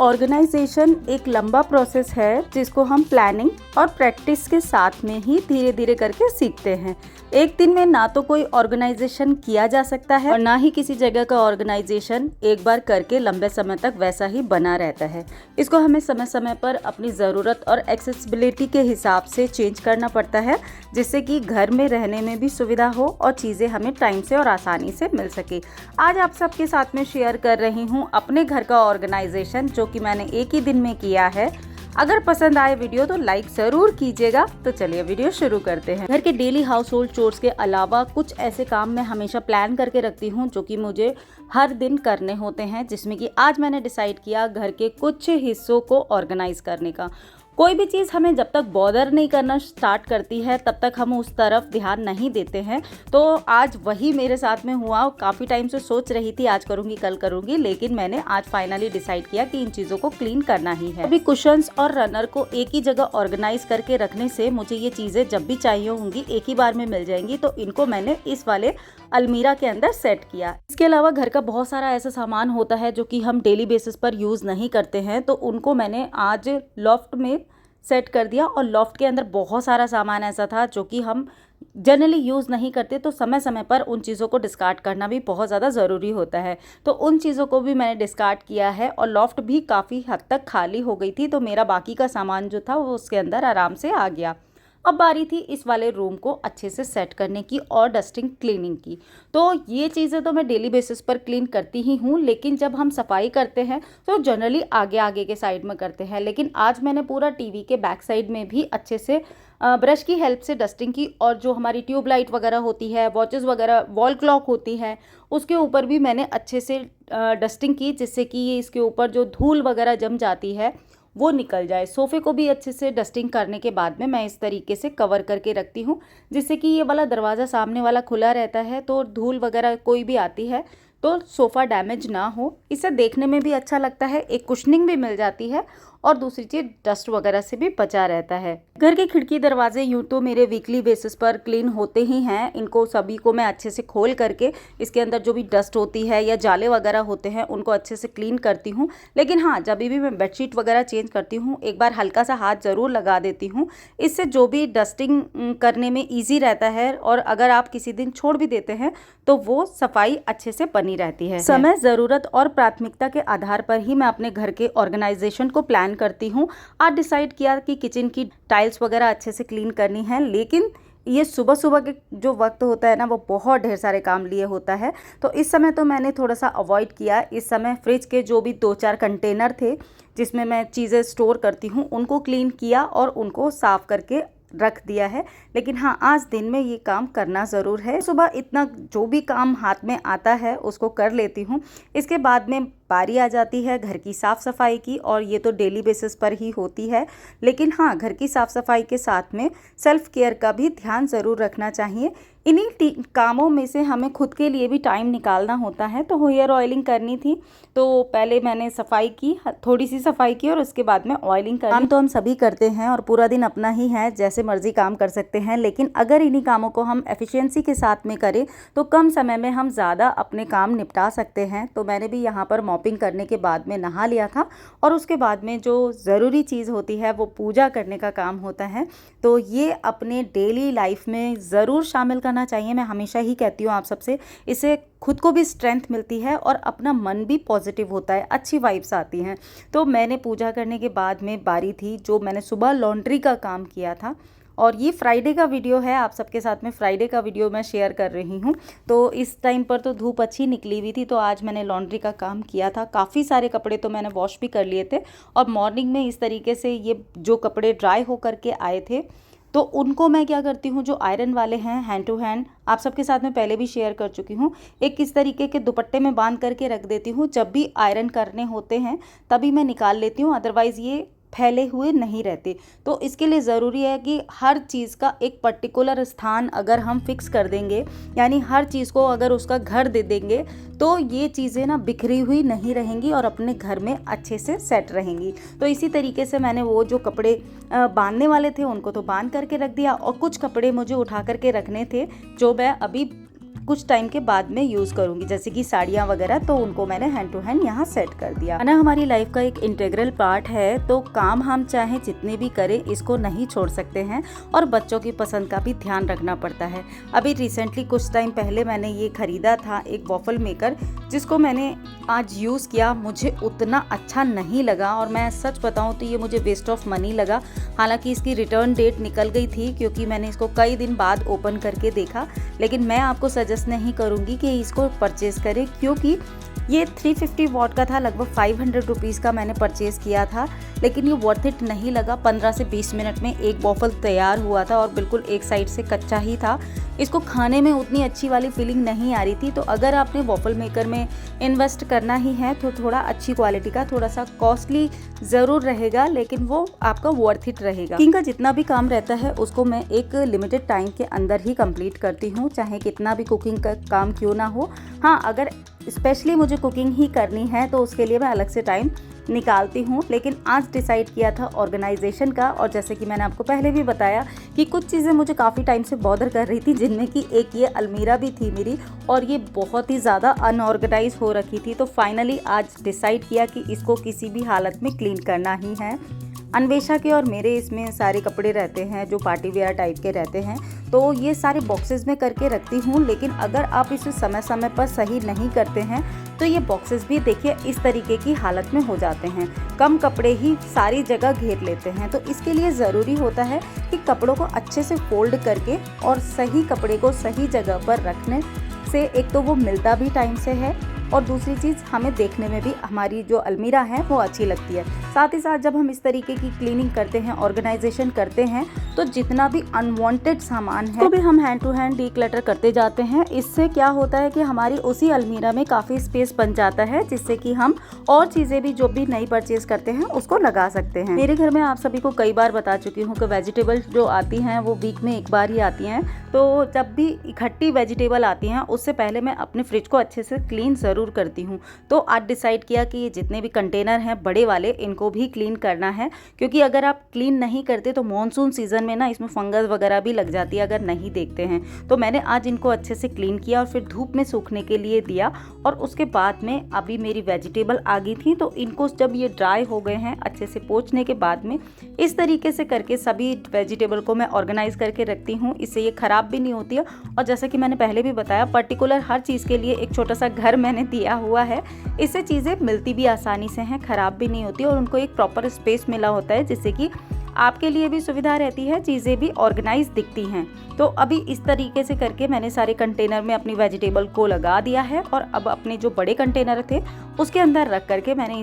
Organisation एक लंबा process है जिसको हम प्लानिंग और प्रैक्टिस के साथ में ही धीरे धीरे करके सीखते हैं। एक दिन में ना तो कोई ऑर्गेनाइजेशन किया जा सकता है और ना ही किसी जगह का ऑर्गेनाइजेशन एक बार करके लंबे समय तक वैसा ही बना रहता है। इसको हमें समय समय पर अपनी ज़रूरत और एक्सेसिबिलिटी के हिसाब से चेंज करना पड़ता है, जिससे कि घर में रहने में भी सुविधा हो और चीज़ें हमें टाइम से और आसानी से मिल सके। आज आप सबके साथ में शेयर कर रही हूँ अपने घर का ऑर्गेनाइजेशन, जो कि मैंने एक ही दिन में किया है। अगर पसंद आए वीडियो तो लाइक ज़रूर कीजिएगा। तो चलिए वीडियो शुरू करते हैं। घर के डेली हाउस होल्ड चोर्स के अलावा कुछ ऐसे काम मैं हमेशा प्लान करके रखती हूँ जो कि मुझे हर दिन करने होते हैं, जिसमें कि आज मैंने डिसाइड किया घर के कुछ हिस्सों को ऑर्गेनाइज करने का। कोई भी चीज़ हमें जब तक बॉदर नहीं करना स्टार्ट करती है तब तक हम उस तरफ ध्यान नहीं देते हैं। तो आज वही मेरे साथ में हुआ। काफ़ी टाइम से सोच रही थी आज करूँगी कल करूँगी, लेकिन मैंने आज फाइनली डिसाइड किया कि इन चीज़ों को क्लीन करना ही है। अभी कुशन्स और रनर को एक ही जगह ऑर्गेनाइज करके रखने से मुझे ये चीज़ें जब भी चाहिए होंगी एक ही बार में मिल जाएंगी। तो इनको मैंने इस वाले अलमीरा के अंदर सेट किया। इसके अलावा घर का बहुत सारा ऐसा सामान होता है जो कि हम डेली बेसिस पर यूज़ नहीं करते हैं, तो उनको मैंने आज लॉफ्ट में सेट कर दिया। और लॉफ्ट के अंदर बहुत सारा सामान ऐसा था जो कि हम जनरली यूज़ नहीं करते, तो समय समय पर उन चीज़ों को डिस्कार्ड करना भी बहुत ज़्यादा ज़रूरी होता है। तो उन चीज़ों को भी मैंने डिस्कार्ड किया है और लॉफ्ट भी काफ़ी हद तक खाली हो गई थी, तो मेरा बाकी का सामान जो था वो उसके अंदर आराम से आ गया। अब बारी थी इस वाले रूम को अच्छे से सेट करने की और डस्टिंग क्लीनिंग की। तो ये चीज़ें तो मैं डेली बेसिस पर क्लीन करती ही हूँ, लेकिन जब हम सफाई करते हैं तो जनरली आगे आगे के साइड में करते हैं। लेकिन आज मैंने पूरा टीवी के बैक साइड में भी अच्छे से ब्रश की हेल्प से डस्टिंग की, और जो हमारी ट्यूबलाइट वगैरह होती है, वॉचेस वगैरह, वॉल क्लॉक होती है, उसके ऊपर भी मैंने अच्छे से डस्टिंग की, जिससे कि ये इसके ऊपर जो धूल वगैरह जम जाती है वो निकल जाए। सोफ़े को भी अच्छे से डस्टिंग करने के बाद में मैं इस तरीके से कवर करके रखती हूँ, जिससे कि ये वाला दरवाज़ा सामने वाला खुला रहता है, तो धूल वगैरह कोई भी आती है तो सोफ़ा डैमेज ना हो। इसे देखने में भी अच्छा लगता है, एक कुशनिंग भी मिल जाती है और दूसरी चीज़ डस्ट वगैरह से भी बचा रहता है। घर के खिड़की दरवाजे यूँ तो मेरे वीकली बेसिस पर क्लीन होते ही हैं। इनको सभी को मैं अच्छे से खोल करके इसके अंदर जो भी डस्ट होती है या जाले वगैरह होते हैं उनको अच्छे से क्लीन करती हूँ। लेकिन हाँ, जब भी मैं बेडशीट वगैरह चेंज करती हूँ एक बार हल्का सा हाथ ज़रूर लगा देती हूँ। इससे जो भी डस्टिंग करने में ईजी रहता है, और अगर आप किसी दिन छोड़ भी देते हैं तो वो सफाई अच्छे से बनी रहती है। समय, ज़रूरत और प्राथमिकता के आधार पर ही मैं अपने घर के ऑर्गेनाइजेशन को प्लान करती हूँ। आज डिसाइड किया कि किचन की टाइल्स वगैरह अच्छे से क्लीन करनी है, लेकिन ये सुबह सुबह के जो वक्त होता है ना वो बहुत ढेर सारे काम लिए होता है, तो इस समय तो मैंने थोड़ा सा अवॉइड किया। इस समय फ्रिज के जो भी 2-4 कंटेनर थे जिसमें मैं चीज़ें स्टोर करती हूँ उनको क्लीन किया और उनको साफ़ करके रख दिया है। लेकिन हाँ, आज दिन में ये काम करना ज़रूर है। सुबह इतना जो भी काम हाथ में आता है उसको कर लेती हूँ। इसके बाद में बारी आ जाती है घर की साफ़ सफाई की, और ये तो डेली बेसिस पर ही होती है। लेकिन हाँ, घर की साफ़ सफाई के साथ में सेल्फ़ केयर का भी ध्यान ज़रूर रखना चाहिए। इन्हीं कामों में से हमें खुद के लिए भी टाइम निकालना होता है। तो हेयर ऑयलिंग करनी थी, तो पहले मैंने सफाई की, थोड़ी सी सफाई की, और उसके बाद में ऑयलिंग करनी। काम तो हम सभी करते हैं और पूरा दिन अपना ही है, जैसे मर्जी काम कर सकते हैं, लेकिन अगर इन्हीं कामों को हम एफिशिएंसी के साथ में करें तो कम समय में हम ज़्यादा अपने काम निपटा सकते हैं। तो मैंने भी यहाँ पर मॉपिंग करने के बाद में नहा लिया था, और उसके बाद में जो ज़रूरी चीज़ होती है वो पूजा करने का काम होता है। तो ये अपने डेली लाइफ में ज़रूर शामिल करना चाहिए। मैं हमेशा ही कहती हूँ आप सबसे, इससे खुद को भी स्ट्रेंथ मिलती है और अपना मन भी पॉजिटिव होता है, अच्छी वाइब्स आती हैं। तो मैंने पूजा करने के बाद में बारी थी जो मैंने सुबह लॉन्ड्री का काम किया था, और ये फ्राइडे का वीडियो है, आप सबके साथ में फ्राइडे का वीडियो मैं शेयर कर रही हूँ। तो इस टाइम पर तो धूप अच्छी निकली हुई थी, तो आज मैंने लॉन्ड्री का काम किया था। काफ़ी सारे कपड़े तो मैंने वॉश भी कर लिए थे, और मॉर्निंग में इस तरीके से ये जो कपड़े ड्राई हो करके आए थे तो उनको मैं क्या करती हूँ, जो आयरन वाले हैं हैंड टू हैंड, आप सबके साथ में पहले भी शेयर कर चुकी हूँ, एक किस तरीके के दुपट्टे में बांध करके रख देती हूँ। जब भी आयरन करने होते हैं तभी मैं निकाल लेती हूँ, अदरवाइज़ ये फैले हुए नहीं रहते। तो इसके लिए ज़रूरी है कि हर चीज़ का एक पर्टिकुलर स्थान अगर हम फिक्स कर देंगे, यानी हर चीज़ को अगर उसका घर दे देंगे, तो ये चीज़ें ना बिखरी हुई नहीं रहेंगी और अपने घर में अच्छे से सेट रहेंगी। तो इसी तरीके से मैंने वो जो कपड़े बांधने वाले थे उनको तो बांध करके रख दिया, और कुछ कपड़े मुझे उठा करके रखने थे जो मैं अभी कुछ टाइम के बाद में यूज़ करूँगी, जैसे कि साड़ियाँ वगैरह, तो उनको मैंने हैंड टू हैंड यहाँ सेट कर दिया। खाना हमारी लाइफ का एक इंटीग्रल पार्ट है, तो काम हम चाहे जितने भी करें इसको नहीं छोड़ सकते हैं और बच्चों की पसंद का भी ध्यान रखना पड़ता है। अभी रिसेंटली कुछ टाइम पहले मैंने ये खरीदा था एक वॉफल मेकर, जिसको मैंने आज यूज़ किया। मुझे उतना अच्छा नहीं लगा और मैं सच बताऊं तो ये मुझे वेस्ट ऑफ मनी लगा। हालांकि इसकी रिटर्न डेट निकल गई थी क्योंकि मैंने इसको कई दिन बाद ओपन करके देखा, लेकिन मैं आपको सजेस्ट नहीं करूंगी कि इसको परचेज़ करें, क्योंकि ये 350 वॉट का था, लगभग 500 रुपीज़ का मैंने परचेज़ किया था, लेकिन ये वर्थ इट नहीं लगा। 15 से 20 मिनट में एक वॉफल तैयार हुआ था और बिल्कुल एक साइड से कच्चा ही था। इसको खाने में उतनी अच्छी वाली फीलिंग नहीं आ रही थी। तो अगर आपने वॉफल मेकर में इन्वेस्ट करना ही है तो थोड़ा अच्छी क्वालिटी का, थोड़ा सा कॉस्टली ज़रूर रहेगा, लेकिन वो आपका वर्थ इट रहेगा। कुकिंग का जितना भी काम रहता है उसको मैं एक लिमिटेड टाइम के अंदर ही कंप्लीट करती हूँ, चाहे कितना भी कुकिंग का काम क्यों ना हो। हाँ, अगर स्पेशली मुझे कुकिंग ही करनी है तो उसके लिए मैं अलग से टाइम निकालती हूँ। लेकिन आज डिसाइड किया था ऑर्गेनाइजेशन का, और जैसे कि मैंने आपको पहले भी बताया कि कुछ चीज़ें मुझे काफ़ी टाइम से बॉदर कर रही थी, जिनमें कि एक ये अलमीरा भी थी मेरी, और ये बहुत ही ज़्यादा अनऑर्गेनाइज हो रखी थी। तो फाइनली आज डिसाइड किया कि इसको किसी भी हालत में क्लीन करना ही है। अन्वेषा के और मेरे इसमें सारे कपड़े रहते हैं जो पार्टी वेयर टाइप के रहते हैं, तो ये सारे बॉक्सेस में करके रखती हूँ। लेकिन अगर आप इसे समय समय पर सही नहीं करते हैं तो ये बॉक्सेस भी देखिए इस तरीके की हालत में हो जाते हैं। कम कपड़े ही सारी जगह घेर लेते हैं। तो इसके लिए ज़रूरी होता है कि कपड़ों को अच्छे से फोल्ड करके और सही कपड़े को सही जगह पर रखने से एक तो वो मिलता भी टाइम से है, और दूसरी चीज़ हमें देखने में भी हमारी जो अलमीरा है वो अच्छी लगती है। साथ ही साथ जब हम इस तरीके की क्लीनिंग करते हैं, ऑर्गेनाइजेशन करते हैं, तो जितना भी अनवांटेड सामान है तो भी हम हैंड टू हैंड डीक्लटर करते जाते हैं। इससे क्या होता है कि हमारी उसी अलमीरा में काफ़ी स्पेस बन जाता है, जिससे कि हम और चीज़ें भी जो भी नई परचेज करते हैं उसको लगा सकते हैं। मेरे घर में आप सभी को कई बार बता चुकी हूँ कि वेजिटेबल जो आती हैं वो वीक में एक बार ही आती हैं। तो जब भी इकट्ठी वेजिटेबल आती हैं उससे पहले मैं अपने फ्रिज को अच्छे से क्लीन ज़रूर करती हूँ। तो आज डिसाइड किया कि ये जितने भी कंटेनर हैं बड़े वाले, इनको भी क्लीन करना है, क्योंकि अगर आप क्लीन नहीं करते तो मॉनसून सीजन में ना इसमें फंगस वगैरह भी लग जाती है अगर नहीं देखते हैं। तो मैंने आज इनको अच्छे से क्लीन किया और फिर धूप में सूखने के लिए दिया, और उसके बाद में अभी मेरी वेजिटेबल आ गई थी, तो इनको जब ये ड्राई हो गए हैं अच्छे से पोंछने के बाद में इस तरीके से करके सभी वेजिटेबल को मैं ऑर्गेनाइज करके रखती हूँ। इससे ये ख़राब भी नहीं होती है, और जैसा कि मैंने पहले भी बताया पर्टिकुलर हर चीज़ के लिए एक छोटा सा घर मैंने दिया हुआ है। इससे चीज़ें मिलती भी आसानी से हैं, ख़राब भी नहीं होती, और उनको एक प्रॉपर स्पेस मिला होता है, जिससे कि आपके लिए भी सुविधा रहती है, चीज़ें भी ऑर्गेनाइज दिखती हैं। तो अभी इस तरीके से करके मैंने सारे कंटेनर में अपनी वेजिटेबल को लगा दिया है, और अब अपने जो बड़े कंटेनर थे उसके अंदर रख करके मैंने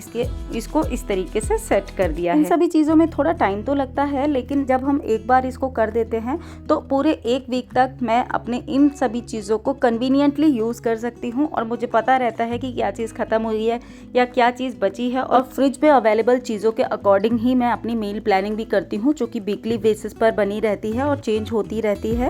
इसको इस तरीके से सेट कर दिया है। इन सभी चीज़ों में थोड़ा टाइम तो लगता है, लेकिन जब हम एक बार इसको कर देते हैं तो पूरे एक वीक तक मैं अपने इन सभी चीज़ों को कन्वीनियंटली यूज़ कर सकती हूँ, और मुझे पता रहता है कि क्या चीज़ ख़त्म हुई है या क्या चीज़ बची है। और फ्रिज पे अवेलेबल चीज़ों के अकॉर्डिंग ही मैं अपनी मील प्लानिंग भी करती हूँ, जो कि वीकली बेसिस पर बनी रहती है और चेंज होती रहती है।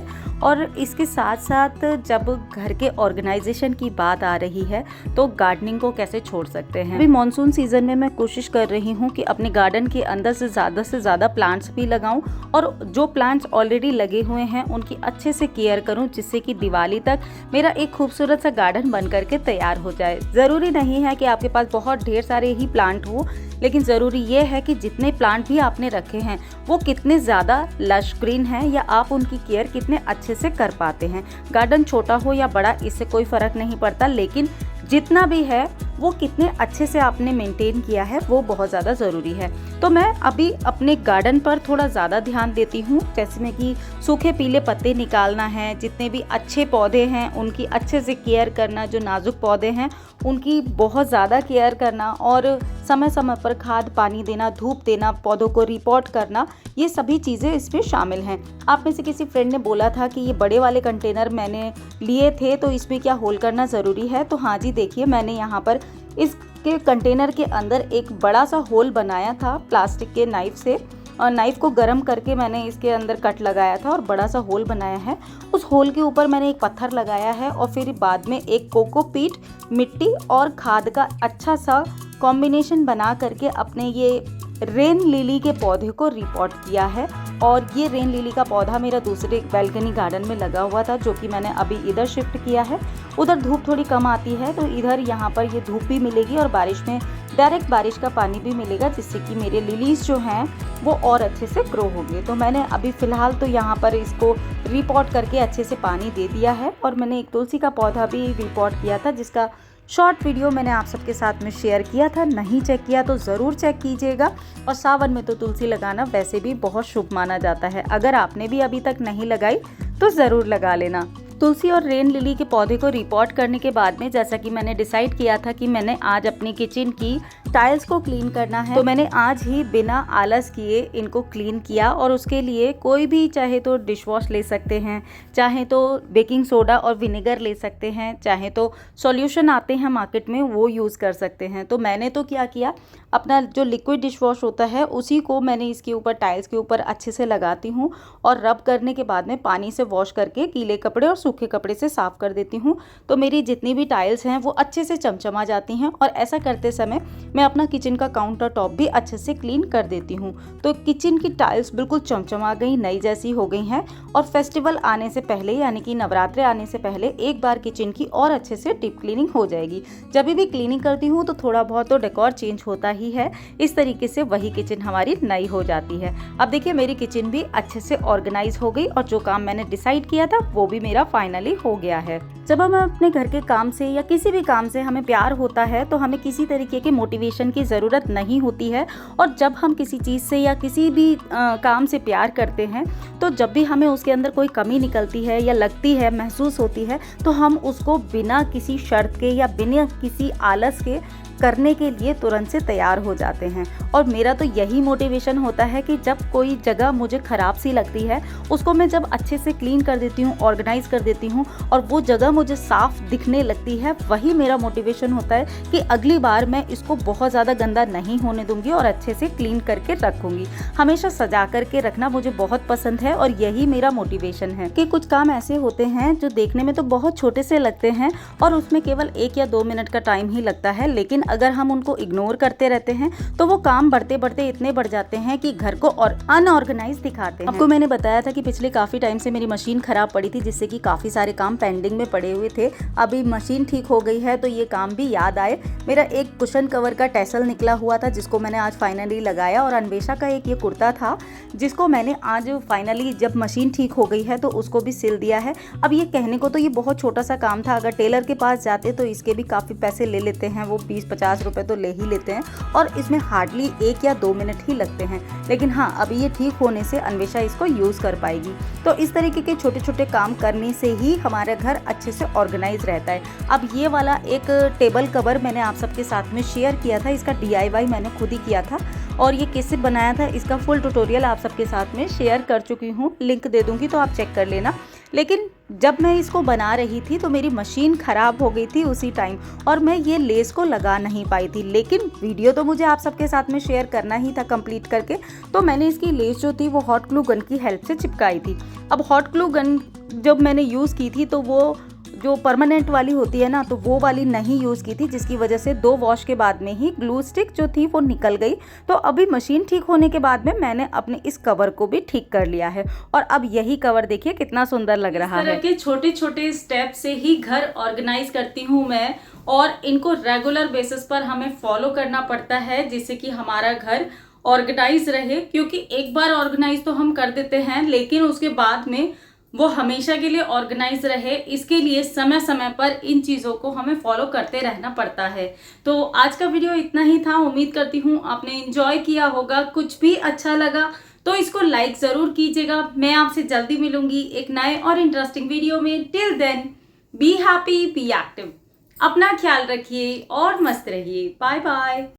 और इसके साथ साथ जब घर के ऑर्गेनाइजेशन की बात आ रही है तो गार्डनिंग को कैसे छोड़ सकते हैं। अभी मॉनसून सीजन में मैं कोशिश कर रही हूँ कि अपने गार्डन के अंदर से ज़्यादा प्लांट्स भी लगाऊं, और जो प्लांट्स ऑलरेडी लगे हुए हैं उनकी अच्छे से केयर करूं, जिससे कि दिवाली तक मेरा एक खूबसूरत सा गार्डन बन करके तैयार हो जाए। ज़रूरी नहीं है कि आपके पास बहुत ढेर सारे ही प्लांट हो, लेकिन ज़रूरी ये है कि जितने प्लांट भी आपने रखे हैं वो कितने ज़्यादा लश ग्रीन हैं, या आप उनकी केयर कितने अच्छे से कर पाते हैं। गार्डन छोटा हो या बड़ा इससे कोई फ़र्क नहीं पड़ता, लेकिन जितना भी है वो कितने अच्छे से आपने मेंटेन किया है वो बहुत ज़्यादा ज़रूरी है। तो मैं अभी अपने गार्डन पर थोड़ा ज़्यादा ध्यान देती हूँ, जैसे में कि सूखे पीले पत्ते निकालना है, जितने भी अच्छे पौधे हैं उनकी अच्छे से केयर करना, जो नाजुक पौधे हैं उनकी बहुत ज़्यादा केयर करना, और समय समय पर खाद पानी देना, धूप देना, पौधों को रिपोर्ट करना, ये सभी चीज़ें इसमें शामिल हैं। आप में से किसी फ्रेंड ने बोला था कि ये बड़े वाले कंटेनर मैंने लिए थे तो इसमें क्या होल करना ज़रूरी है। तो हाँ जी, देखिए मैंने यहाँ पर इसके कंटेनर के अंदर एक बड़ा सा होल बनाया था प्लास्टिक के नाइफ से, और नाइफ को गर्म करके मैंने इसके अंदर कट लगाया था और बड़ा सा होल बनाया है। उस होल के ऊपर मैंने एक पत्थर लगाया है, और फिर बाद में एक कोकोपीट, मिट्टी और खाद का अच्छा सा कॉम्बिनेशन बना करके अपने ये रेन लिली के पौधे को रिपोर्ट किया है। और ये रेन लिली का पौधा मेरा दूसरे बैल्कनी गार्डन में लगा हुआ था, जो कि मैंने अभी इधर शिफ्ट किया है। उधर धूप थोड़ी कम आती है तो इधर यहाँ पर ये धूप भी मिलेगी और बारिश में डायरेक्ट बारिश का पानी भी मिलेगा, जिससे कि मेरे लिलीज जो हैं वो और अच्छे से ग्रो होंगे। तो मैंने अभी फ़िलहाल तो यहाँ पर इसको रिपॉट करके अच्छे से पानी दे दिया है। और मैंने एक तुलसी का पौधा भी रिपॉट किया था, जिसका शॉर्ट वीडियो मैंने आप सबके साथ में शेयर किया था। नहीं चेक किया तो ज़रूर चेक कीजिएगा। और सावन में तो तुलसी लगाना वैसे भी बहुत शुभ माना जाता है। अगर आपने भी अभी तक नहीं लगाई तो ज़रूर लगा लेना। तुलसी और रेन लिली के पौधे को रिपोर्ट करने के बाद में जैसा कि मैंने डिसाइड किया था कि मैंने आज अपनी किचन की टाइल्स को क्लीन करना है, तो मैंने आज ही बिना आलस किए इनको क्लीन किया। और उसके लिए कोई भी चाहे तो डिश वॉश ले सकते हैं, चाहे तो बेकिंग सोडा और विनेगर ले सकते हैं, चाहे तो सॉल्यूशन आते हैं मार्केट में वो यूज़ कर सकते हैं। तो मैंने तो क्या किया, अपना जो लिक्विड डिश वॉश होता है उसी को मैंने इसके ऊपर टाइल्स के ऊपर अच्छे से लगाती हूँ और रब करने के बाद में पानी से वॉश करके गीले कपड़े और सूखे कपड़े से साफ़ कर देती हूँ। तो मेरी जितनी भी टाइल्स हैं वो अच्छे से चमचमा जाती हैं। और ऐसा करते समय मैं अपना किचन का काउंटर टॉप भी अच्छे से क्लीन कर देती हूँ। तो किचन की टाइल्स बिल्कुल चमचमा गई, नई जैसी हो गई हैं। और फेस्टिवल आने से पहले यानी कि नवरात्रे आने से पहले एक बार किचन की और अच्छे से डीप क्लीनिंग हो जाएगी। जब भी क्लीनिंग करती हूँ तो थोड़ा बहुत तो डेकोर चेंज होता ही है। इस तरीके से वही किचन हमारी नई हो जाती है। अब देखिए मेरी किचन भी अच्छे से ऑर्गेनाइज हो गई और जो काम मैंने डिसाइड किया था वो भी मेरा फाइनली हो गया है। जब हम अपने घर के काम से या किसी भी काम से हमें प्यार होता है तो हमें किसी तरीके के मोटिवेशन की ज़रूरत नहीं होती है। और जब हम किसी चीज़ से या किसी भी काम से प्यार करते हैं तो जब भी हमें उसके अंदर कोई कमी निकलती है या लगती है, महसूस होती है, तो हम उसको बिना किसी शर्त के या बिना किसी आलस के करने के लिए तुरंत से तैयार हो जाते हैं। और मेरा तो यही मोटिवेशन होता है कि जब कोई जगह मुझे ख़राब सी लगती है उसको मैं जब अच्छे से क्लीन कर देती हूँ, ऑर्गेनाइज कर देती हूँ और वो जगह मुझे साफ़ दिखने लगती है, वही मेरा मोटिवेशन होता है कि अगली बार मैं इसको बहुत ज़्यादा गंदा नहीं होने दूँगी और अच्छे से क्लीन करके रखूँगी। हमेशा सजा करके रखना मुझे बहुत पसंद है और यही मेरा मोटिवेशन है। कि कुछ काम ऐसे होते हैं जो देखने में तो बहुत छोटे से लगते हैं और उसमें केवल 1 या 2 मिनट का टाइम ही लगता है, लेकिन अगर हम उनको इग्नोर करते रहते हैं तो वो काम बढ़ते बढ़ते इतने बढ़ जाते हैं कि घर को और अनऑर्गेनाइज दिखाते हैं। आपको मैंने बताया था कि पिछले काफ़ी टाइम से मेरी मशीन खराब पड़ी थी, जिससे कि काफ़ी सारे काम पेंडिंग में पड़े हुए थे। अभी मशीन ठीक हो गई है तो ये काम भी याद आए। मेरा एक कुशन कवर का टैसल निकला हुआ था जिसको मैंने आज फाइनली लगाया, और अन्वेषा का एक ये कुर्ता था जिसको मैंने आज फाइनली जब मशीन ठीक हो गई है तो उसको भी सिल दिया है। अब ये कहने को तो ये बहुत छोटा सा काम था, अगर टेलर के पास जाते तो इसके भी काफ़ी पैसे ले लेते हैं, वो 20-50 रुपए तो ले ही लेते हैं और इसमें हार्डली 1 या 2 मिनट ही लगते हैं। लेकिन हाँ, अभी ये ठीक होने से अन्वेषा इसको यूज़ कर पाएगी। तो इस तरीके के छोटे छोटे काम करने से ही हमारा घर अच्छे से ऑर्गेनाइज रहता है। अब ये वाला एक टेबल कवर मैंने आप सबके साथ में शेयर किया था, इसका DIY मैंने खुद ही किया था और ये कैसे बनाया था इसका फुल ट्यूटोरियल आप सबके साथ में शेयर कर चुकी हूँ, लिंक दे दूँगी तो आप चेक कर लेना। लेकिन जब मैं इसको बना रही थी तो मेरी मशीन ख़राब हो गई थी उसी टाइम और मैं ये लेस को लगा नहीं पाई थी, लेकिन वीडियो तो मुझे आप सबके साथ में शेयर करना ही था कंप्लीट करके। तो मैंने इसकी लेस जो थी वो हॉट ग्लू गन की हेल्प से चिपकाई थी। अब हॉट ग्लू गन जब मैंने यूज़ की थी तो वो जो परमानेंट वाली होती है ना, तो वो वाली नहीं यूज़ की थी, जिसकी वजह से 2 वॉश के बाद में ही ग्लू स्टिक जो थी वो निकल गई। तो अभी मशीन ठीक होने के बाद में मैंने अपने इस कवर को भी ठीक कर लिया है और अब यही कवर देखिए कितना सुंदर लग रहा है। इस तरह के छोटे छोटे स्टेप से ही घर ऑर्गेनाइज करती हूँ मैं और इनको रेगुलर बेसिस पर हमें फॉलो करना पड़ता है जिससे कि हमारा घर ऑर्गेनाइज रहे। क्योंकि एक बार ऑर्गेनाइज तो हम कर देते हैं लेकिन उसके बाद में वो हमेशा के लिए ऑर्गेनाइज रहे, इसके लिए समय समय पर इन चीज़ों को हमें फॉलो करते रहना पड़ता है। तो आज का वीडियो इतना ही था, उम्मीद करती हूँ आपने एंजॉय किया होगा। कुछ भी अच्छा लगा तो इसको लाइक ज़रूर कीजिएगा। मैं आपसे जल्दी मिलूंगी एक नए और इंटरेस्टिंग वीडियो में। Till then be happy, be active, अपना ख्याल रखिए और मस्त रहिए। Bye bye.